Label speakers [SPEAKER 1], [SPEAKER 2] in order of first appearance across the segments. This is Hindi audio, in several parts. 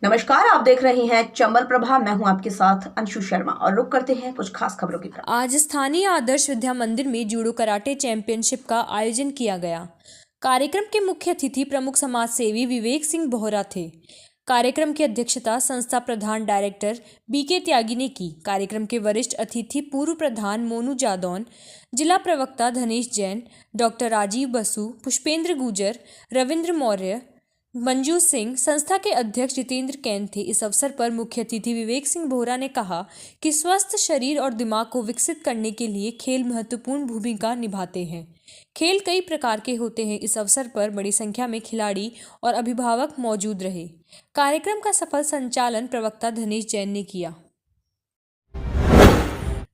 [SPEAKER 1] नमस्कार, आप देख रहे हैं चंबल प्रभा। मैं हूं आपके साथ अंशु शर्मा और रुक करते हैं कुछ खास खबरों की तरफ।
[SPEAKER 2] आज स्थानीय आदर्श विद्या मंदिर में जूडो कराटे चैंपियनशिप का आयोजन किया गया। कार्यक्रम के मुख्य अतिथि प्रमुख समाज सेवी विवेक सिंह बोहरा थे। कार्यक्रम की अध्यक्षता संस्था प्रधान डायरेक्टर बीके त्यागी ने की। कार्यक्रम के वरिष्ठ अतिथि पूर्व प्रधान मोनू जादौन, जिला प्रवक्ता धनेश जैन, डॉक्टर राजीव बसु, पुष्पेंद्र गुजर, रविंद्र मौर्य, मंजू सिंह, संस्था के अध्यक्ष जितेंद्र कैन थे। इस अवसर पर मुख्य अतिथि विवेक सिंह बोहरा ने कहा कि स्वस्थ शरीर और दिमाग को विकसित करने के लिए खेल महत्वपूर्ण भूमिका निभाते हैं। खेल कई प्रकार के होते हैं। इस अवसर पर बड़ी संख्या में खिलाड़ी और अभिभावक मौजूद रहे। कार्यक्रम का सफल संचालन प्रवक्ता धनेश जैन ने किया।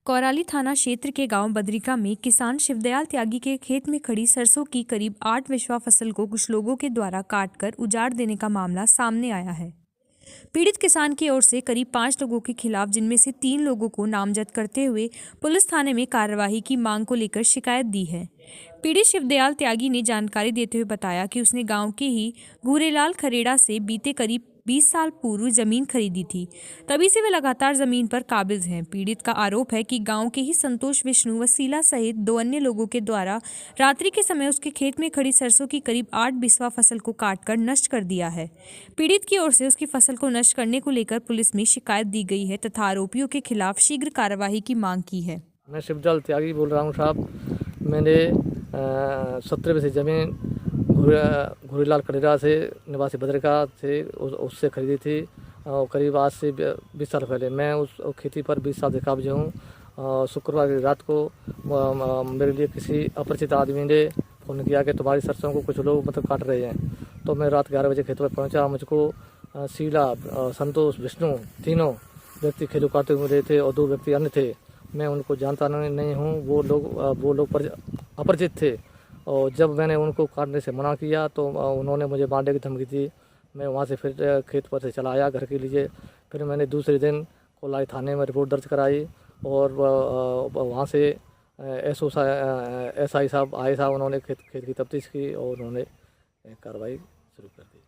[SPEAKER 2] कोराली थाना क्षेत्र के गांव बद्रिका में किसान शिवदयाल त्यागी के खेत में खड़ी सरसों की करीब 8 विश्वा फसल को कुछ लोगों के द्वारा काटकर उजाड़ देने का मामला सामने आया है। पीड़ित किसान की ओर से करीब 5 लोगों के खिलाफ, जिनमें से 3 लोगों को नामजद करते हुए पुलिस थाने में कार्यवाही की मांग को लेकर शिकायत दी है। पीड़ित शिवदयाल त्यागी ने जानकारी देते हुए बताया कि उसने गांव के ही घूरेलाल खरेड़ा से बीते करीब 20 साल पूर्व जमीन खरीदी थी। तभी से वे लगातार जमीन पर काबिज हैं। पीड़ित का आरोप है कि गांव के ही संतोष विष्णु वसीला सहित 2 अन्य लोगों के द्वारा रात्रि के समय उसके खेत में खड़ी सरसों की करीब 8 बिस्वा फसल को काटकर नष्ट कर दिया है। पीड़ित की ओर से उसकी फसल को नष्ट करने को लेकर पुलिस में शिकायत दी गई है तथा आरोपियों के खिलाफ शीघ्र कार्यवाही की मांग की है।
[SPEAKER 3] मैं शिवदयाल त्यागी बोल रहा हूँ साहब। मैंने 17 बजे ज़मीन घूरीलाल करेरा से निवासी बद्रिका से उससे खरीदी थी। करीब आज से 20 साल पहले मैं उस खेती पर 20 साल से काबिज हूँ। शुक्रवार की रात को मेरे लिए किसी अपरिचित आदमी ने फ़ोन किया कि तुम्हारी सरसों को कुछ लोग काट रहे हैं। तो मैं रात 11 बजे खेत पर पहुँचा। मुझको शीला, संतोष, विष्णु तीनों व्यक्ति खेलों काटते हुए मिले थे और 2 व्यक्ति अन्य थे। मैं उनको जानता नहीं हूँ। वो लोग अपरिचित थे और जब मैंने उनको काटने से मना किया तो उन्होंने मुझे मारने की धमकी दी। मैं वहाँ से फिर खेत पर से चला आया घर के लिए। फिर मैंने दूसरे दिन कोलाई थाने में रिपोर्ट दर्ज कराई और वहाँ से SI साहब आए साहब, उन्होंने खेत की तफ्तीश की और उन्होंने कार्रवाई शुरू कर दी।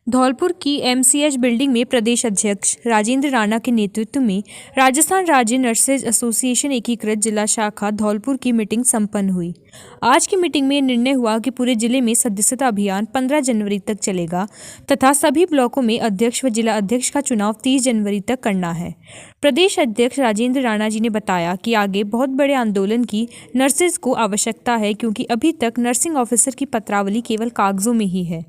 [SPEAKER 2] धौलपुर की MCH बिल्डिंग में प्रदेश अध्यक्ष राजेंद्र राणा के नेतृत्व में राजस्थान राज्य नर्सेज एसोसिएशन एकीकृत जिला शाखा धौलपुर की मीटिंग संपन्न हुई। आज की मीटिंग में निर्णय हुआ कि पूरे जिले में सदस्यता अभियान 15 जनवरी तक चलेगा तथा सभी ब्लॉकों में अध्यक्ष व जिला अध्यक्ष का चुनाव 30 जनवरी तक करना है। प्रदेश अध्यक्ष राजेंद्र राणा जी ने बताया कि आगे बहुत बड़े आंदोलन की नर्सेज को आवश्यकता है, क्योंकि अभी तक नर्सिंग ऑफिसर की पत्रावली केवल कागजों में ही है।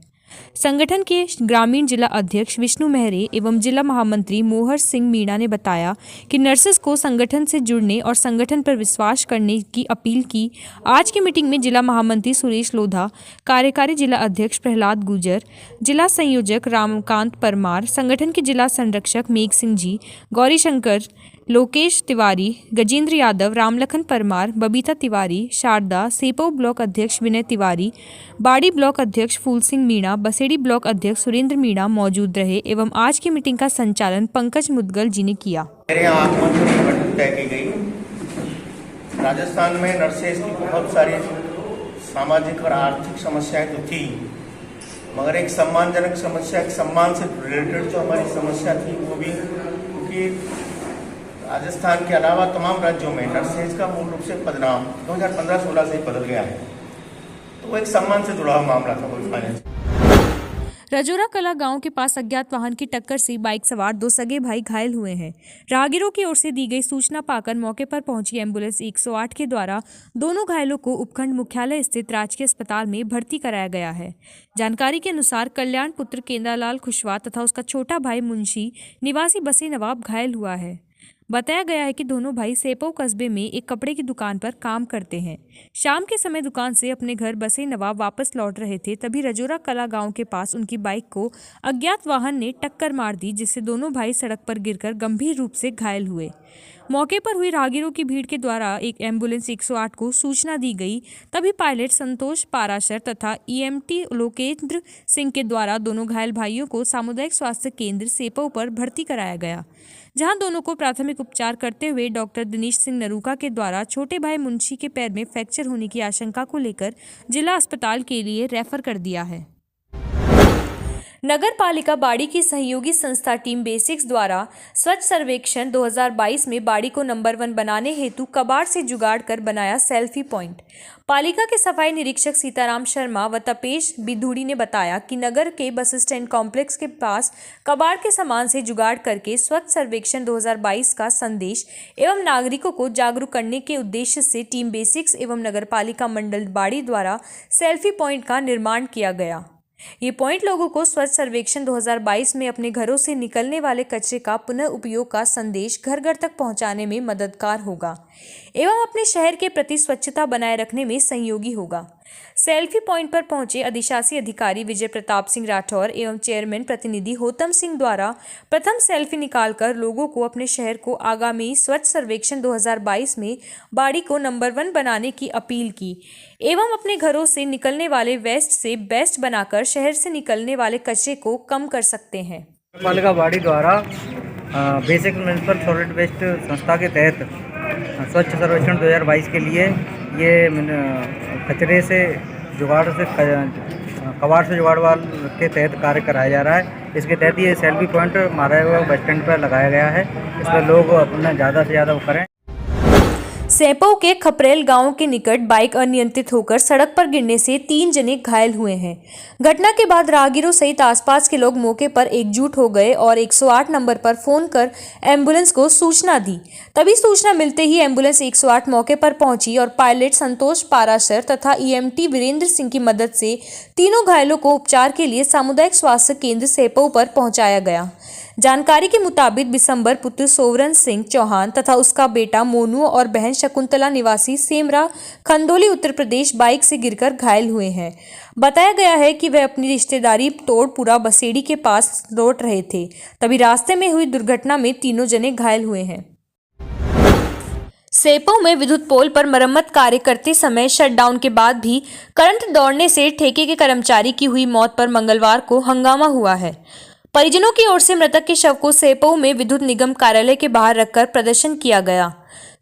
[SPEAKER 2] संगठन के ग्रामीण जिला अध्यक्ष विष्णु मेहरे एवं जिला महामंत्री मोहर सिंह मीणा ने बताया कि नर्सेस को संगठन से जुड़ने और संगठन पर विश्वास करने की अपील की। आज की मीटिंग में जिला महामंत्री सुरेश लोधा, कार्यकारी जिला अध्यक्ष प्रहलाद गुजर, जिला संयोजक रामकांत परमार, संगठन के जिला संरक्षक मेघ सिंह जी, गौरी शंकर, लोकेश तिवारी, गजेंद्र यादव, रामलखन परमार, बबीता तिवारी, शारदा, सेपो ब्लॉक अध्यक्ष विनय तिवारी, बाड़ी ब्लॉक अध्यक्ष फूल सिंह मीणा, बसेड़ी ब्लॉक अध्यक्ष सुरेंद्र मीणा मौजूद रहे एवं आज की मीटिंग का संचालन पंकज मुदगल जी ने किया।
[SPEAKER 4] मेरे यहाँ आगमन की बैठक तय की गई। राजस्थान में नर्सेज की बहुत सारी सामाजिक और आर्थिक समस्याएं तो थी, मगर एक सम्मानजनक समस्या, एक सम्मान से रिलेटेड जो हमारी समस्या थी वो भी, क्योंकि राजस्थान के अलावा तमाम राज्यों में नर्सेज का मूल रूप से पदनाम 2015-16 से बदल गया है। तो वो एक सम्मान से जुड़ा हुआ मामला था, कोई फाइनेंस।
[SPEAKER 2] रजौरा कला गांव के पास अज्ञात वाहन की टक्कर से बाइक सवार 2 सगे भाई घायल हुए हैं। राहगीरों की ओर से दी गई सूचना पाकर मौके पर पहुंची एम्बुलेंस 108 के द्वारा दोनों घायलों को उपखंड मुख्यालय स्थित राजकीय अस्पताल में भर्ती कराया गया है। जानकारी के अनुसार कल्याण पुत्र केंद्रलाल कुशवाहा तथा उसका छोटा भाई मुंशी निवासी बसी नवाब घायल हुआ है। बताया गया है कि दोनों भाई सेपो कस्बे में एक कपड़े की दुकान पर काम करते हैं। शाम के समय दुकान से अपने घर बसे नवाब वापस लौट रहे थे, तभी रजौरा कला गांव के पास उनकी बाइक को अज्ञात वाहन ने टक्कर मार दी, जिससे दोनों भाई सड़क पर गिरकर गंभीर रूप से घायल हुए। मौके पर हुई राहगीरों की भीड़ के द्वारा एक एम्बुलेंस 108 को सूचना दी गई। तभी पायलट संतोष पाराशर तथा EMT लोकेंद्र सिंह के द्वारा दोनों घायल भाइयों को सामुदायिक स्वास्थ्य केंद्र सेपो पर भर्ती कराया गया, जहां दोनों को प्राथमिक उपचार करते हुए डॉक्टर दिनेश सिंह नरूका के द्वारा छोटे भाई मुंशी के पैर में फ्रैक्चर होने की आशंका को लेकर जिला अस्पताल के लिए रेफर कर दिया है। नगर पालिका बाड़ी की सहयोगी संस्था टीम बेसिक्स द्वारा स्वच्छ सर्वेक्षण 2022 में बाड़ी को नंबर 1 बनाने हेतु कबाड़ से जुगाड़ कर बनाया सेल्फी पॉइंट। पालिका के सफाई निरीक्षक सीताराम शर्मा व तपेश बिधुड़ी ने बताया कि नगर के बस स्टैंड कॉम्प्लेक्स के पास कबाड़ के सामान से जुगाड़ करके स्वच्छ सर्वेक्षण 2022 का संदेश एवं नागरिकों को जागरूक करने के उद्देश्य से टीम बेसिक्स एवं नगर पालिका मंडल बाड़ी द्वारा सेल्फी पॉइंट का निर्माण किया गया। ये पॉइंट लोगों को स्वच्छ सर्वेक्षण 2022 में अपने घरों से निकलने वाले कचरे का पुनः उपयोग का संदेश घर घर तक पहुंचाने में मददगार होगा एवं अपने शहर के प्रति स्वच्छता बनाए रखने में सहयोगी होगा। सेल्फी पॉइंट पर पहुंचे अधिशासी अधिकारी विजय प्रताप सिंह राठौर एवं चेयरमैन प्रतिनिधि होतम सिंह द्वारा प्रथम सेल्फी निकालकर लोगों को अपने शहर को आगामी स्वच्छ सर्वेक्षण 2022 में बाड़ी को नंबर 1 बनाने की अपील की एवं अपने घरों से निकलने वाले वेस्ट से बेस्ट बनाकर शहर से निकलने वाले कचरे को कम कर सकते हैं।
[SPEAKER 5] पालिका बाड़ी द्वारा बेसिक म्युनिसिपल सॉलिड वेस्ट संस्था के तहत स्वच्छ सर्वेक्षण 2022 के लिए ये कचरे से जुगाड़ से कबाड़ से जुगाड़ वाल के तहत कार्य कराया जा रहा है। इसके तहत ये सेल्फी पॉइंट हमारे बस स्टैंड पर लगाया गया है। इसमें लोग अपना ज़्यादा से ज़्यादा वो करें।
[SPEAKER 2] सेपऊ के खपरेल गांव के निकट बाइक अनियंत्रित होकर सड़क पर गिरने से 3 जने घायल हुए हैं। घटना के बाद राहगीरों सहित आसपास के लोग मौके पर एकजुट हो गए और 108 नंबर पर फोन कर एम्बुलेंस को सूचना दी। तभी सूचना मिलते ही एम्बुलेंस 108 मौके पर पहुंची और पायलट संतोष पाराशर तथा ईएमटी वीरेंद्र सिंह की मदद से तीनों घायलों को उपचार के लिए सामुदायिक स्वास्थ्य केंद्र सेपऊ पर पहुंचाया गया। जानकारी के मुताबिक बिसंबर पुत्र सोवरन सिंह चौहान तथा उसका बेटा मोनू और बहन शकुंतला निवासी सेमरा खंदौली उत्तर प्रदेश बाइक से गिरकर घायल हुए हैं। बताया गया है कि वह अपनी रिश्तेदारी तोड़पुरा बसेड़ी के पास लौट रहे थे, तभी रास्ते में हुई दुर्घटना में तीनों जने घायल हुए हैं। सेपऊ में विद्युत पोल पर मरम्मत कार्य करते समय शटडाउन के बाद भी करंट दौड़ने से ठेके के कर्मचारी की हुई मौत पर मंगलवार को हंगामा हुआ है। परिजनों की ओर से मृतक के शव को सेपऊ में विद्युत निगम कार्यालय के बाहर रखकर प्रदर्शन किया गया।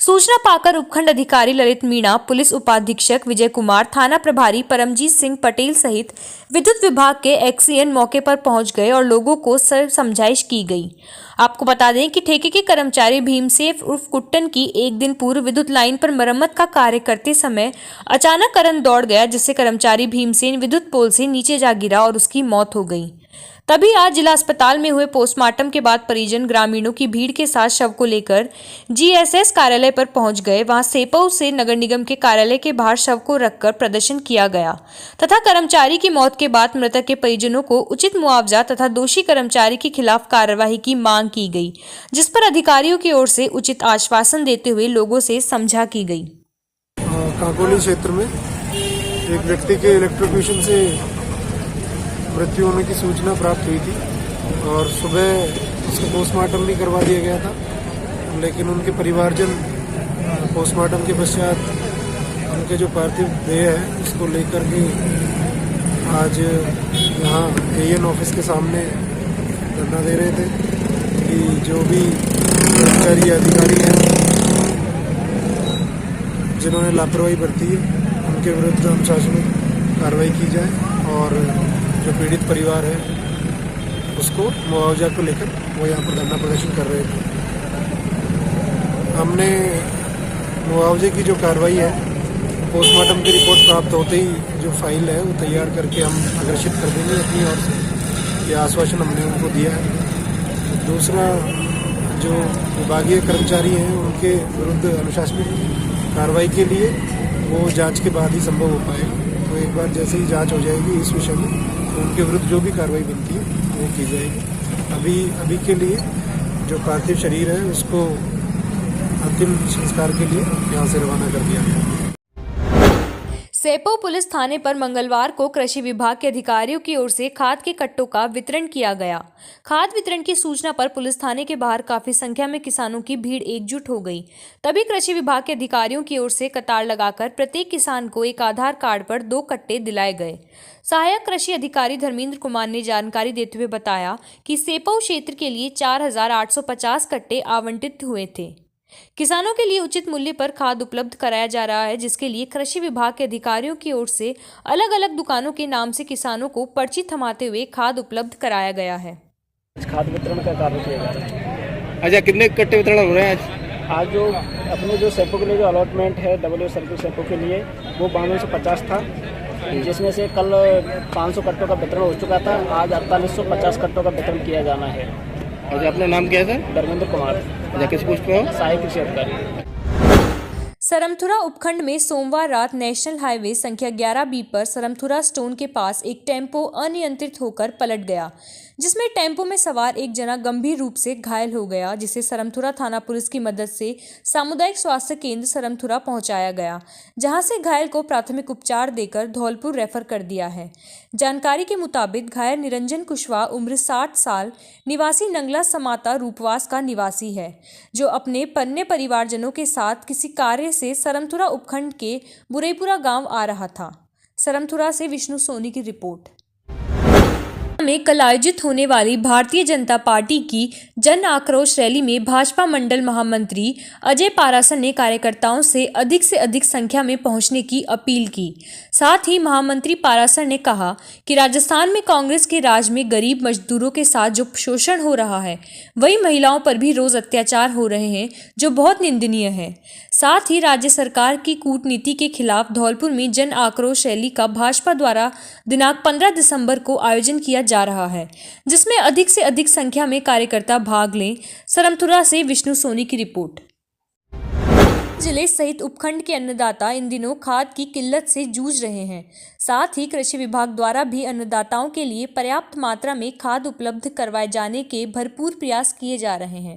[SPEAKER 2] सूचना पाकर उपखंड अधिकारी ललित मीणा, पुलिस उपाधीक्षक विजय कुमार, थाना प्रभारी परमजीत सिंह पटेल सहित विद्युत विभाग के एक्सीएन मौके पर पहुंच गए और लोगों को समझाइश की गई। आपको बता दें कि ठेके के कर्मचारी भीमसेन उर्फ कुट्टन की एक दिन पूर्व विद्युत लाइन पर मरम्मत का कार्य करते समय अचानक करंट दौड़ गया, जिससे कर्मचारी भीमसेन विद्युत पोल से नीचे जा गिरा और उसकी मौत हो गई। तभी आज जिला अस्पताल में हुए पोस्टमार्टम के बाद परिजन ग्रामीणों की भीड़ के साथ शव को लेकर जीएसएस कार्यालय पर पहुंच गए। वहां सेपऊ से नगर निगम के कार्यालय के बाहर शव को रखकर प्रदर्शन किया गया तथा कर्मचारी की मौत के बाद मृतक के परिजनों को उचित मुआवजा तथा दोषी कर्मचारी के खिलाफ कार्यवाही की मांग की गई, जिस पर अधिकारियों की ओर से उचित आश्वासन देते हुए लोगों से समझा की गई।
[SPEAKER 6] काकोली क्षेत्र में एक व्यक्ति के इलेक्ट्रोक्यूशन से मृत्यु होने की सूचना प्राप्त हुई थी और सुबह उसका पोस्टमार्टम भी करवा दिया गया था, लेकिन उनके परिवारजन पोस्टमार्टम के पश्चात उनके जो पार्थिव देह है उसको लेकर के आज यहाँ एएन ऑफिस के सामने धरना दे रहे थे कि जो भी कर्मचारी या अधिकारी हैं जिन्होंने लापरवाही बरती है उनके विरुद्ध अनुशासनिक कार्रवाई की जाए और जो पीड़ित परिवार है उसको मुआवजा को लेकर वो यहाँ पर धरना प्रदर्शन कर रहे थे। हमने मुआवजे की जो कार्रवाई है पोस्टमार्टम की रिपोर्ट प्राप्त होते ही जो फाइल है वो तैयार करके हम अग्रेषित कर देंगे अपनी ओर से, ये आश्वासन हमने उनको दिया है। दूसरा, जो विभागीय कर्मचारी हैं उनके विरुद्ध अनुशासनिक कार्रवाई के लिए वो जांच के बाद ही संभव हो पाएगा। तो एक बार जैसे ही जांच हो जाएगी इस विषय में तो उनके विरुद्ध जो भी कार्रवाई बनती है वो की जाएगी। अभी के लिए जो पार्थिव शरीर है उसको अंतिम संस्कार के लिए यहाँ से रवाना कर दिया गया।
[SPEAKER 2] सेपऊ पुलिस थाने पर मंगलवार को कृषि विभाग के अधिकारियों की ओर से खाद के कट्टों का वितरण किया गया। खाद वितरण की सूचना पर पुलिस थाने के बाहर काफी संख्या में किसानों की भीड़ एकजुट हो गई। तभी कृषि विभाग के अधिकारियों की ओर से कतार लगाकर प्रत्येक किसान को एक आधार कार्ड पर 2 कट्टे दिलाए गए। सहायक कृषि अधिकारी धर्मेंद्र कुमार ने जानकारी देते हुए बताया कि सेपऊ क्षेत्र के लिए 4,850 कट्टे आवंटित हुए थे। किसानों के लिए उचित मूल्य पर खाद उपलब्ध कराया जा रहा है, जिसके लिए कृषि विभाग के अधिकारियों की ओर से अलग अलग दुकानों के नाम से किसानों को पर्ची थमाते हुए खाद उपलब्ध कराया गया है।
[SPEAKER 7] खाद वितरण का कार्य किया जा रहा है।
[SPEAKER 8] अच्छा, कितने कट्टे वितरण हो रहे हैं
[SPEAKER 7] आज जो अपने जो सेपो के लिए जो अलॉटमेंट है डब्ल्यू सर्किल सेपो के लिए वो 5250 था, जिसमें से कल 500 कट्टों का वितरण हो चुका था। आज 4850 कट्टों का वितरण किया जाना है।
[SPEAKER 8] अच्छा, अपना नाम क्या है सर?
[SPEAKER 7] धर्मेंद्र कुमार।
[SPEAKER 8] अच्छा, किस पोस्ट पे हो?
[SPEAKER 7] सहायक कृषि अधिकारी।
[SPEAKER 2] सरमथुरा उपखंड में सोमवार रात नेशनल हाईवे संख्या 11B पर सरमथुरा स्टोन के पास एक टेम्पो अनियंत्रित होकर पलट गया, जिसमें टेम्पो में सवार एक जना गंभीर रूप से घायल हो गया, जिसे सरमथुरा थाना पुलिस की मदद से सामुदायिक स्वास्थ्य केंद्र सरमथुरा पहुंचाया गया, जहां से घायल को प्राथमिक उपचार देकर धौलपुर रेफर कर दिया है। जानकारी के मुताबिक घायल निरंजन कुशवाहा उम्र 60 साल निवासी नंगला समाता रूपवास का निवासी है, जो अपने पन्ने परिवारजनों के साथ किसी कार्य से सरमथुरा उपखंड के बुरेपुरा गांव आ रहा था। सरमथुरा से विष्णु सोनी की रिपोर्ट। में कल आयोजित होने वाली भारतीय जनता पार्टी की जन आक्रोश रैली में भाजपा मंडल महामंत्री अजय पारासर ने कार्यकर्ताओं से अधिक संख्या में पहुंचने की अपील की। साथ ही महामंत्री पारासर ने कहा कि राजस्थान में कांग्रेस के राज में गरीब मजदूरों के साथ जो शोषण हो रहा है, वही महिलाओं पर भी रोज अत्याचार हो रहे हैं, जो बहुत निंदनीय है। साथ ही राज्य सरकार की कूटनीति के खिलाफ धौलपुर में जन आक्रोश रैली का भाजपा द्वारा दिनांक 15 दिसंबर को आयोजन किया जा रहा है, जिसमें अधिक से अधिक संख्या में कार्यकर्ता भाग लें। सरमथुरा से विष्णु सोनी की रिपोर्ट। जिले सहित उपखंड के अन्नदाता इन दिनों खाद की किल्लत से जूझ रहे हैं। साथ ही कृषि विभाग द्वारा भी अन्नदाताओं के लिए पर्याप्त मात्रा में खाद उपलब्ध करवाए जाने के भरपूर प्रयास किए जा रहे हैं।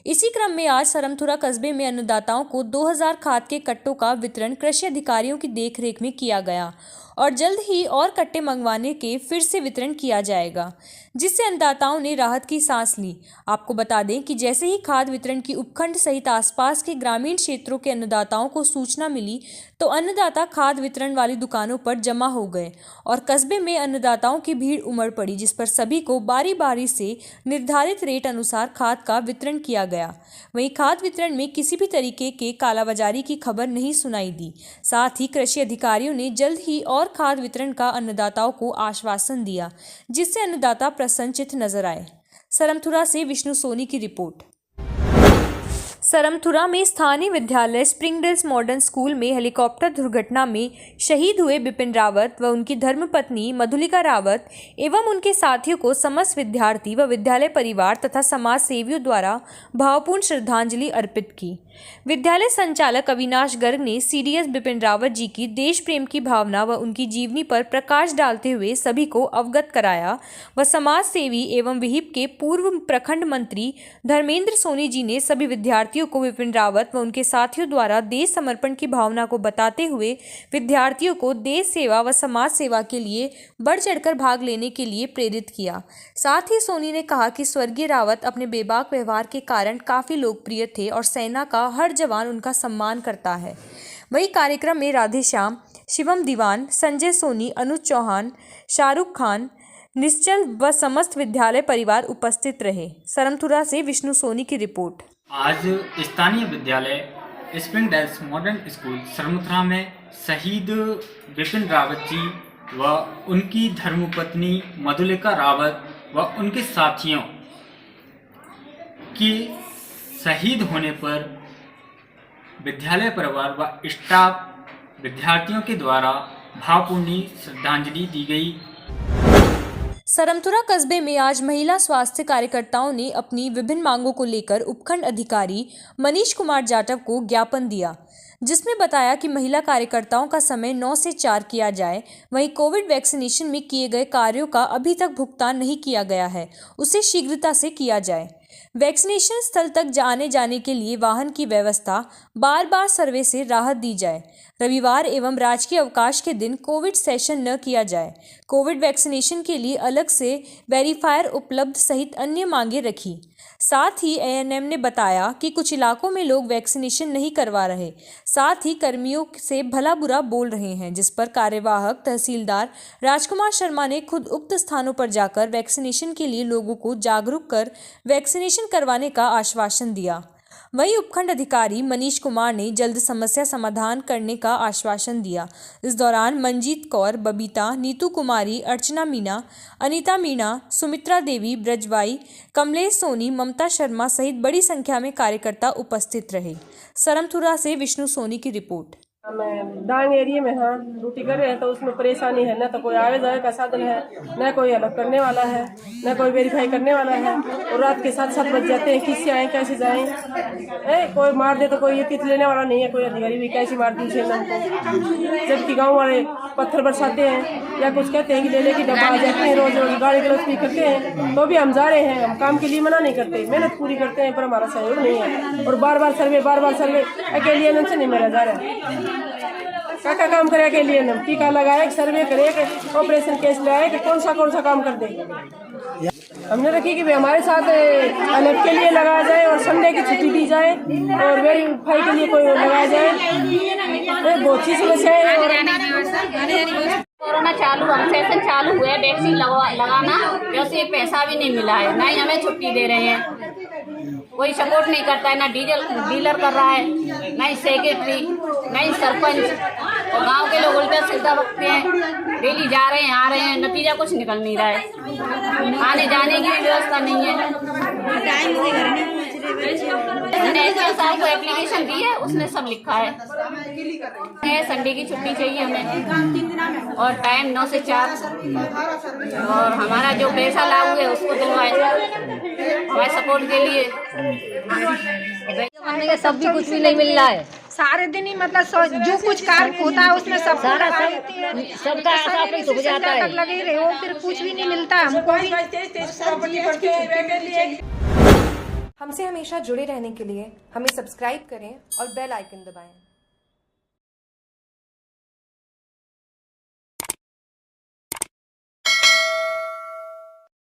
[SPEAKER 2] इसी क्रम में आज सरमथुरा कस्बे में अन्नदाताओं को 2000 खाद के कट्टों का वितरण कृषि अधिकारियों की देखरेख में किया गया और जल्द ही और कट्टे मंगवाने के फिर से वितरण किया जाएगा, जिससे अन्नदाताओं ने राहत की सांस ली। आपको बता दें कि जैसे ही खाद वितरण की उपखंड सहित आसपास के ग्रामीण क्षेत्रों के अन्नदाताओं को सूचना मिली, तो अन्नदाता खाद वितरण वाली दुकानों पर जमा हो गए और कस्बे में अन्नदाताओं की भीड़ उमड़ पड़ी, जिस पर सभी को बारी बारी से निर्धारित रेट अनुसार खाद का वितरण किया गया। वहीं खाद वितरण में किसी भी तरीके के कालाबाजारी की खबर नहीं सुनाई दी। साथ ही कृषि अधिकारियों ने जल्द ही और खाद वितरण का अन्नदाताओं को आश्वासन दिया, जिससे अन्नदाता प्रसन्नचित्त नजर आए। सरमथुरा से विष्णु सोनी की रिपोर्ट। सरमथुरा में स्थानीय विद्यालय स्प्रिंगडेल्स मॉडर्न स्कूल में हेलीकॉप्टर दुर्घटना में शहीद हुए बिपिन रावत व उनकी धर्मपत्नी मधुलिका रावत एवं उनके साथियों को समस्त विद्यार्थी व विद्यालय परिवार तथा समाज सेवियों द्वारा भावपूर्ण श्रद्धांजलि अर्पित की। विद्यालय संचालक अविनाश गर्ग ने सीडीएस बिपिन रावत जी की देश प्रेम की भावना व उनकी जीवनी पर प्रकाश डालते हुए सभी को अवगत कराया व समाज सेवी एवं विहिप के पूर्व प्रखंड मंत्री धर्मेंद्र सोनी जी ने सभी विद्यार्थियों को बिपिन रावत व उनके साथियों द्वारा देश समर्पण की भावना को बताते हुए विद्यार्थियों को देश सेवा व समाज सेवा के लिए बढ़ चढ़कर भाग लेने के लिए प्रेरित किया। साथ ही सोनी ने कहा कि स्वर्गीय रावत अपने बेबाक व्यवहार के कारण काफी लोकप्रिय थे और सेना का हर जवान उनका सम्मान करता है। वही कार्यक्रम में राधेश्याम, शिवम दीवान, संजय सोनी, अनुज चौहान, शाहरुख खान, निश्चल व समस्त विद्यालय परिवार उपस्थित रहे। सरमथुरा से विष्णु सोनी की रिपोर्ट।
[SPEAKER 9] आज स्थानीय विद्यालय स्प्रिंगडेल्स मॉडर्न स्कूल सरमथुरा में शहीद बिपिन रावत जी व उनकी धर्मपत्नी मधुलिका रावत व उनके साथियों के शहीद होने पर विद्यालय परिवार व स्टाफ विद्यार्थियों के द्वारा भावपूर्ण श्रद्धांजलि दी गई।
[SPEAKER 2] सरमथुरा कस्बे में आज महिला स्वास्थ्य कार्यकर्ताओं ने अपनी विभिन्न मांगों को लेकर उपखंड अधिकारी मनीष कुमार जाटव को ज्ञापन दिया, जिसमें बताया कि महिला कार्यकर्ताओं का समय 9 से 4 किया जाए। वहीं कोविड वैक्सीनेशन में किए गए कार्यों का अभी तक भुगतान नहीं किया गया है, उसे शीघ्रता से किया जाए। वैक्सीनेशन स्थल तक आने जाने के लिए वाहन की व्यवस्था, बार सर्वे से राहत दी जाए। रविवार एवं राजकीय अवकाश के दिन कोविड सेशन न किया जाए। कोविड वैक्सीनेशन के लिए अलग से वेरीफायर उपलब्ध सहित अन्य मांगे रखी। साथ ही एएनएम ने बताया कि कुछ इलाकों में लोग वैक्सीनेशन नहीं करवा रहे, साथ ही कर्मियों से भला बुरा बोल रहे हैं, जिस पर कार्यवाहक तहसीलदार राजकुमार शर्मा ने खुद उक्त स्थानों पर जाकर वैक्सीनेशन के लिए लोगों को जागरूक कर वैक्सीनेशन करवाने का आश्वासन दिया। वहीं उपखंड अधिकारी मनीष कुमार ने जल्द समस्या समाधान करने का आश्वासन दिया। इस दौरान मंजीत कौर, बबीता, नीतू कुमारी, अर्चना मीणा, अनीता मीणा, सुमित्रा देवी, ब्रजबाई, कमलेश सोनी, ममता शर्मा सहित बड़ी संख्या में कार्यकर्ता उपस्थित रहे। सरमथुरा से विष्णु सोनी की रिपोर्ट।
[SPEAKER 10] मैं डांग एरिया में हाँ ड्यूटी कर रहे हैं तो उसमें परेशानी है, न तो कोई आवे जावे का साधन है, न कोई अलग करने वाला है, न कोई वेरीफाई करने वाला है। और रात के 7-7 बज जाते हैं, किससे आए कैसे जाएं? कोई मार दे तो कोई ये कित लेने वाला नहीं है, कोई अधिकारी भी कैसे मार दी उसे हमको। जबकि गाँव वाले पत्थर बरसाते हैं या कुछ कहते हैं कि ले की डब्बा आ जाते हैं, रोज रोज गाड़ी गलत भी करते हैं, तो भी हम जा रहे हैं। हम काम के लिए मना नहीं करते, मेहनत पूरी करते हैं, पर हमारा सहयोग नहीं है। और बार बार सर्वे अकेले से नहीं मेरा जा रहा है। क्या काम करे के लिए ना टीका लगाए, सर्वे करे, ऑपरेशन केस लाए कि कौन सा काम कर दे। हमने रखी कि हमारे साथ अलग के लिए लगाया जाए और संडे की छुट्टी दी जाए और वेरीफाई के लिए कोई लगाया जाए। बहुत सी समस्या है।
[SPEAKER 11] कोरोना चालू, हम सेशन चालू हुए, वैक्सीन लगाना, वैसे पैसा भी नहीं मिला है, ना ही हमें छुट्टी दे रहे हैं। कोई सपोर्ट नहीं करता है, ना डीलर कर रहा है, ना ही सेक्रेटरी, ना ही सरपंच। और गांव के लोग उल्टा सीधा बकते हैं, डेली जा रहे हैं आ रहे हैं, नतीजा कुछ निकल नहीं रहा है। आने जाने की भी व्यवस्था नहीं है। साहब को एप्लीकेशन दी है, उसने सब लिखा है। संडे की छुट्टी चाहिए हमें और टाइम 9 से 4 और हमारा जो पैसा लागू है उसको दिलवाए हमारे सपोर्ट के लिए।
[SPEAKER 12] सब भी कुछ भी नहीं मिल रहा है।
[SPEAKER 13] सारे दिन ही मतलब जो कुछ कार्य होता है उसमें सब
[SPEAKER 12] सबका हो जाता है,
[SPEAKER 13] लगे रहे हो, फिर कुछ भी नहीं मिलता हमको भी।
[SPEAKER 14] हमसे हमेशा जुड़े रहने के लिए हमें सब्सक्राइब करें और बेल आइकन दबाएं।